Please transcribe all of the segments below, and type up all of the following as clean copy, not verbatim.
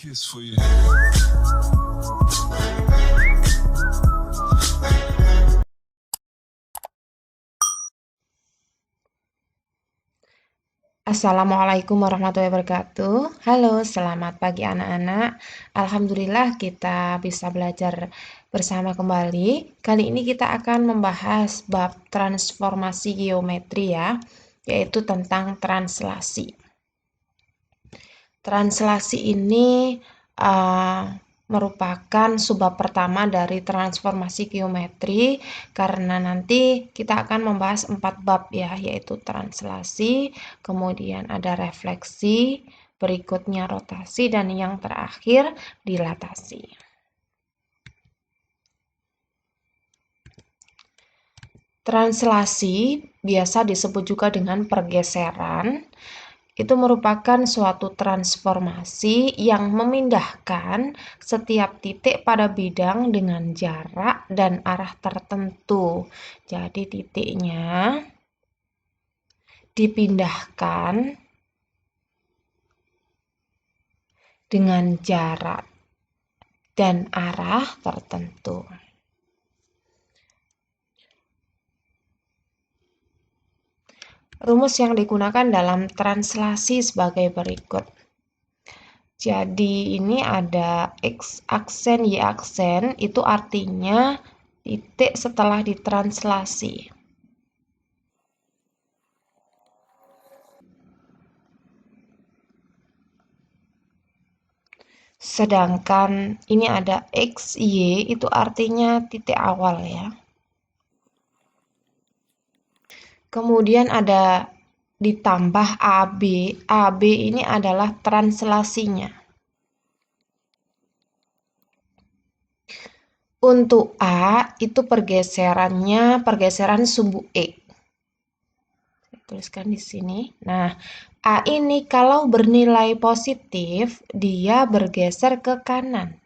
kiss for you. Assalamualaikum warahmatullahi wabarakatuh. Halo, selamat pagi anak-anak. Alhamdulillah kita bisa belajar bersama kembali. Kali ini kita akan membahas bab transformasi geometri ya, yaitu tentang translasi. Translasi ini merupakan subbab pertama dari transformasi geometri karena nanti kita akan membahas 4 bab ya, yaitu translasi, kemudian ada refleksi, berikutnya rotasi, dan yang terakhir dilatasi. Translasi biasa disebut juga dengan pergeseran. Itu merupakan suatu transformasi yang memindahkan setiap titik pada bidang dengan jarak dan arah tertentu. Jadi titiknya dipindahkan dengan jarak dan arah tertentu. Rumus yang digunakan dalam translasi sebagai berikut. Jadi ini ada X aksen, Y aksen, itu artinya titik setelah ditranslasi. Sedangkan ini ada X, Y, itu artinya titik awal ya. Kemudian ada ditambah AB. AB ini adalah translasinya. Untuk A itu pergeseran sumbu X. Saya tuliskan di sini. Nah, A ini kalau bernilai positif, dia bergeser ke kanan.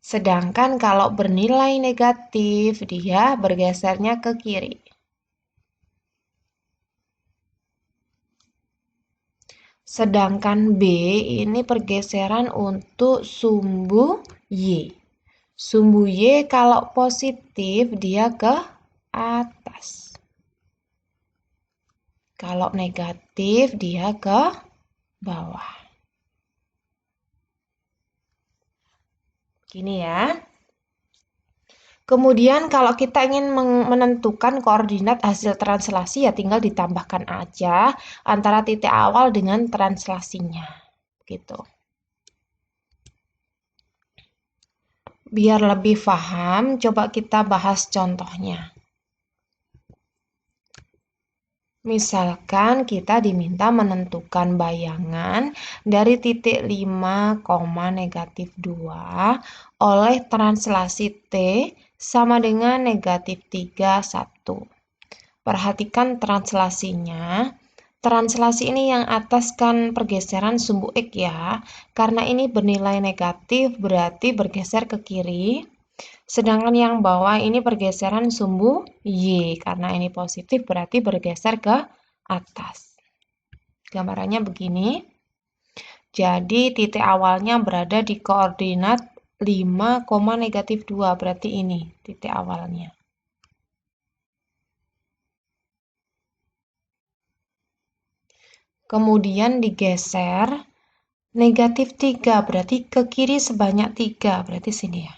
Sedangkan kalau bernilai negatif, dia bergesernya ke kiri. Sedangkan B ini pergeseran untuk sumbu Y. Sumbu Y kalau positif dia ke atas. Kalau negatif dia ke bawah. Gini ya. Kemudian kalau kita ingin menentukan koordinat hasil translasi ya tinggal ditambahkan aja antara titik awal dengan translasinya. Gitu. Biar lebih paham, coba kita bahas contohnya. Misalkan kita diminta menentukan bayangan dari titik 5, negatif 2 oleh translasi T sama dengan negatif 3, 1. Perhatikan translasinya. Translasi ini yang atas kan pergeseran sumbu X ya. Karena ini bernilai negatif berarti bergeser ke kiri. Sedangkan yang bawah ini pergeseran sumbu Y. Karena ini positif berarti bergeser ke atas. Gambarannya begini. Jadi titik awalnya berada di koordinat 5, negatif 2. Berarti ini titik awalnya. Kemudian digeser negatif 3, berarti ke kiri sebanyak 3, berarti sini ya.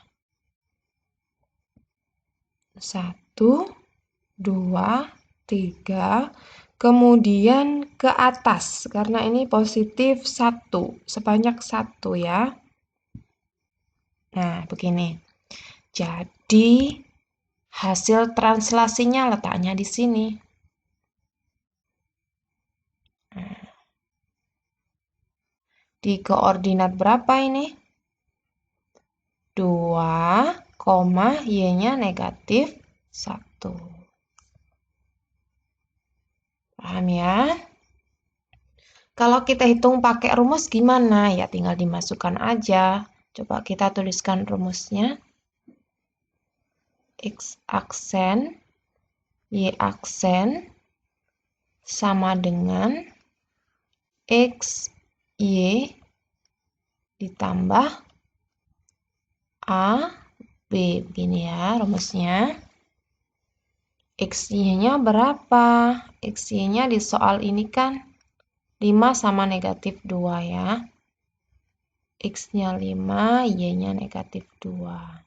1, 2, 3, kemudian ke atas, karena ini positif 1, sebanyak 1 ya. Nah, begini. Jadi, hasil translasinya letaknya di sini. Di koordinat berapa ini? 2, Y-nya negatif 1. Paham ya? Kalau kita hitung pakai rumus gimana? Ya tinggal dimasukkan aja. Coba kita tuliskan rumusnya. X aksen, Y aksen sama dengan X, Y ditambah A, B. Begini ya rumusnya. X-Y-nya berapa? X-Y-nya di soal ini kan 5 sama negatif 2 ya. X-nya 5, Y-nya negatif 2.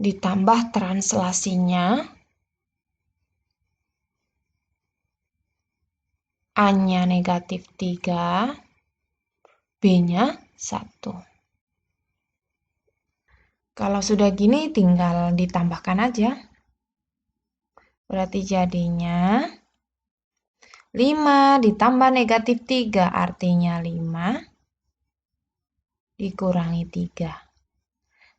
Ditambah translasinya. A-nya negatif 3, B-nya 1. Kalau sudah gini tinggal ditambahkan aja. Berarti jadinya 5 ditambah negatif 3 artinya 5 dikurangi 3.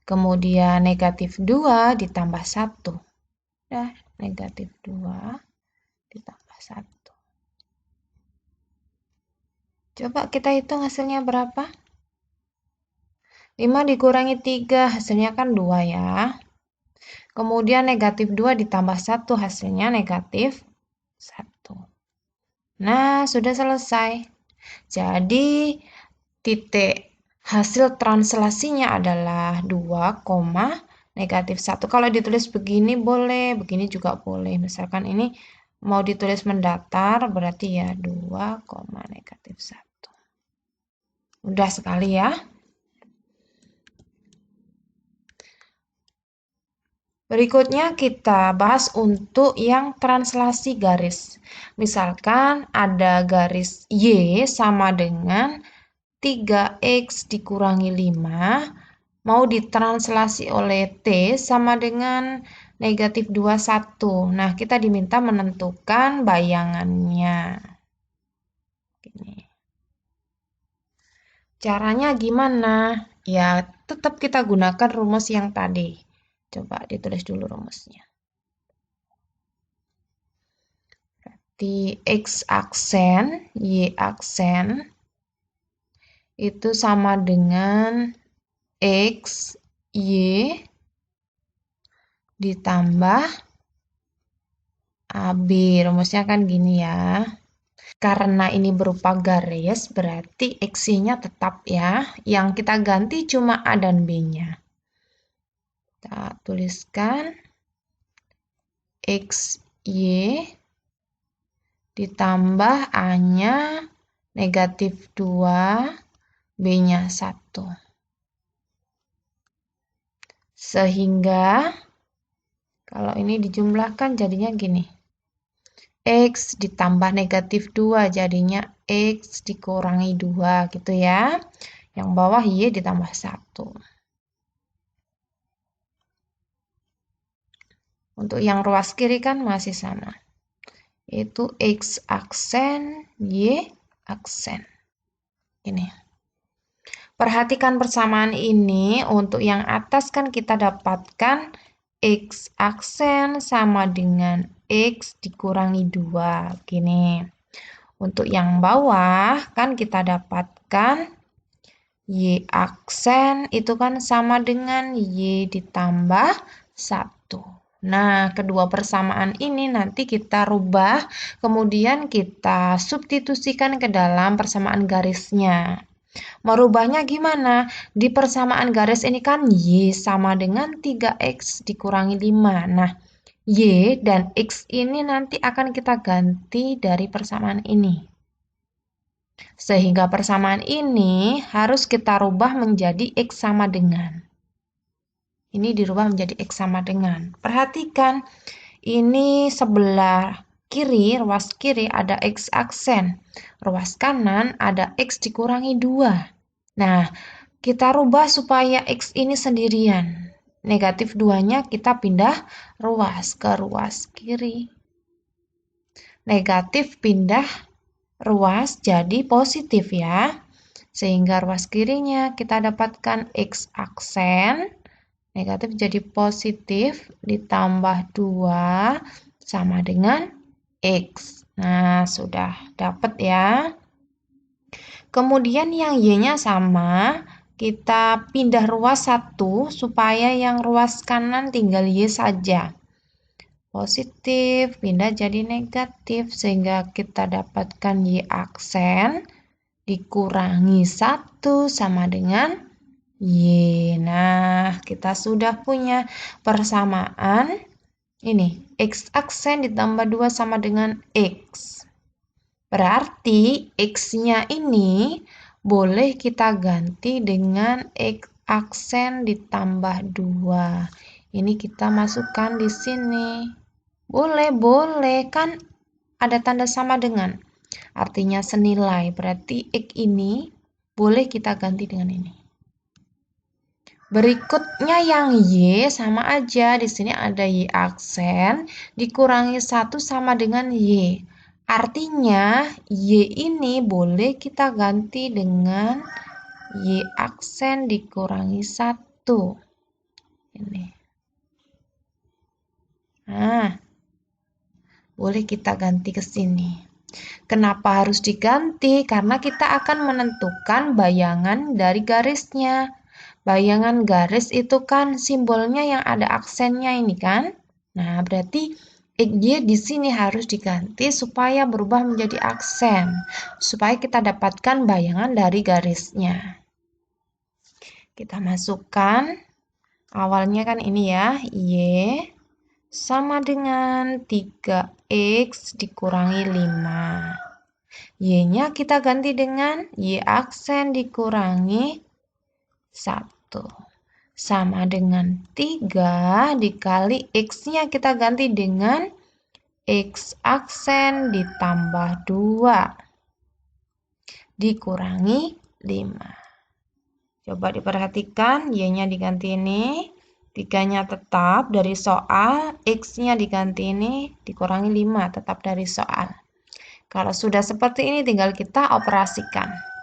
Kemudian negatif 2 ditambah 1. Nah, negatif 2 ditambah 1. Coba kita hitung hasilnya berapa? 5 dikurangi 3 hasilnya kan 2 ya. Kemudian negatif 2 ditambah 1 hasilnya negatif 1. Nah, sudah selesai. Jadi, titik hasil translasinya adalah 2, negatif 1. Kalau ditulis begini boleh, begini juga boleh. Misalkan ini mau ditulis mendatar, berarti ya 2, negatif 1. Mudah sekali ya. Berikutnya kita bahas untuk yang translasi garis. Misalkan ada garis Y sama dengan 3X dikurangi 5, mau ditranslasi oleh T sama dengan negatif 21. Nah, kita diminta menentukan bayangannya. Gini. Caranya gimana? Ya, tetap kita gunakan rumus yang tadi. Coba ditulis dulu rumusnya. Di X aksen, Y aksen, itu sama dengan X, Y, ditambah AB. Rumusnya kan gini ya. Karena ini berupa garis, berarti X-nya tetap ya. Yang kita ganti cuma A dan B-nya. Kita tuliskan X, Y ditambah A-nya negatif 2, B-nya 1. Sehingga kalau ini dijumlahkan jadinya gini. X ditambah negatif 2 jadinya X dikurangi 2 gitu ya. Yang bawah Y ditambah 1. Untuk yang ruas kiri kan masih sama. Itu X aksen, Y aksen. Ini. Perhatikan persamaan ini. Untuk yang atas kan kita dapatkan X aksen sama dengan X dikurangi 2. Gini. Untuk yang bawah kan kita dapatkan Y aksen itu kan sama dengan Y ditambah 1. Nah, kedua persamaan ini nanti kita rubah, kemudian kita substitusikan ke dalam persamaan garisnya. Merubahnya gimana? Di persamaan garis ini kan Y sama dengan 3X dikurangi 5. Nah, Y dan X ini nanti akan kita ganti dari persamaan ini. Sehingga persamaan ini harus kita rubah menjadi X sama dengan. Ini dirubah menjadi X sama dengan. Perhatikan, ini sebelah kiri, ruas kiri ada X aksen. Ruas kanan ada X dikurangi 2. Nah, kita rubah supaya X ini sendirian. Negatif 2-nya kita pindah ruas ke ruas kiri. Negatif pindah ruas jadi positif ya. Sehingga ruas kirinya kita dapatkan X aksen. Negatif jadi positif ditambah 2 sama dengan X. Nah, sudah dapat ya. Kemudian yang Y-nya sama, kita pindah ruas 1 supaya yang ruas kanan tinggal Y saja. positif pindah jadi negatif, sehingga kita dapatkan Y aksen dikurangi 1 sama dengan Y. Nah, kita sudah punya persamaan ini. X aksen ditambah 2 sama dengan X. Berarti X-nya ini boleh kita ganti dengan X aksen ditambah 2. Ini kita masukkan di sini. Boleh, kan ada tanda sama dengan. Artinya senilai. Berarti X ini boleh kita ganti dengan ini. Berikutnya yang Y sama aja. Di sini ada Y aksen dikurangi 1 sama dengan Y. Artinya, Y ini boleh kita ganti dengan Y aksen dikurangi 1. Ini. Nah, boleh kita ganti ke sini. Kenapa harus diganti? Karena kita akan menentukan bayangan dari garisnya. Bayangan garis itu kan simbolnya yang ada aksennya ini kan. Nah, berarti X di sini harus diganti supaya berubah menjadi aksen, supaya kita dapatkan bayangan dari garisnya. Kita masukkan, awalnya kan ini ya, Y sama dengan 3X dikurangi 5. Y-nya kita ganti dengan Y aksen dikurangi 1. Sama dengan 3 dikali X-nya kita ganti dengan X aksen ditambah 2 dikurangi 5. Coba diperhatikan, Y-nya diganti ini, 3-nya tetap dari soal, X-nya diganti ini, dikurangi 5, tetap dari soal. Kalau sudah seperti ini tinggal kita operasikan.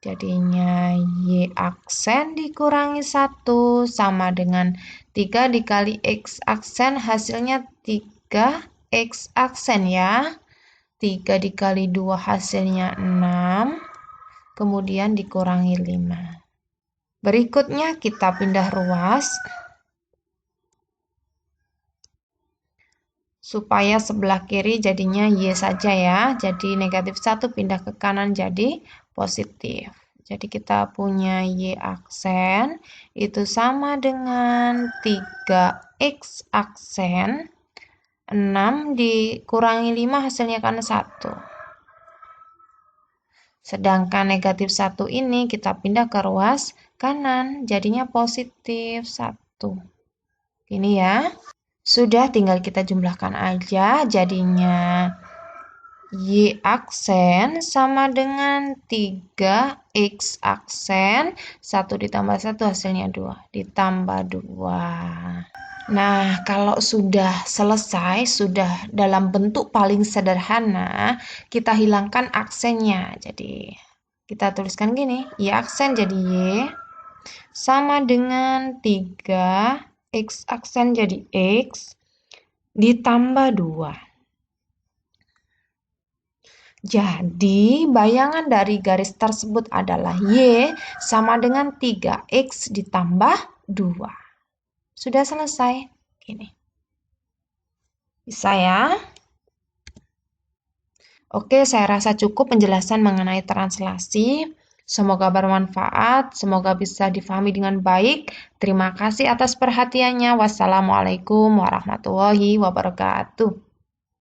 Jadinya Y aksen dikurangi 1 sama dengan 3 dikali X aksen, hasilnya 3X aksen ya. 3 dikali 2 hasilnya 6, kemudian dikurangi 5. Berikutnya kita pindah ruas. Supaya sebelah kiri jadinya Y saja ya. Jadi negatif 1 pindah ke kanan jadi positif. Jadi kita punya Y aksen itu sama dengan 3X aksen. 6 dikurangi 5 hasilnya kan 1. Sedangkan negatif 1 ini kita pindah ke ruas kanan. Jadinya positif 1. Ini ya. Sudah, tinggal kita jumlahkan aja, jadinya Y aksen sama dengan 3X aksen, 1 ditambah 1 hasilnya 2, ditambah 2. Nah, kalau sudah selesai, sudah dalam bentuk paling sederhana, kita hilangkan aksennya. Jadi, kita tuliskan gini, Y aksen jadi Y, sama dengan 3, X aksen jadi X, ditambah 2. Jadi, bayangan dari garis tersebut adalah Y sama dengan 3X ditambah 2. Sudah selesai. Gini. Bisa ya? Oke, saya rasa cukup penjelasan mengenai translasi. Semoga bermanfaat, semoga bisa difahami dengan baik. Terima kasih atas perhatiannya. Wassalamualaikum warahmatullahi wabarakatuh.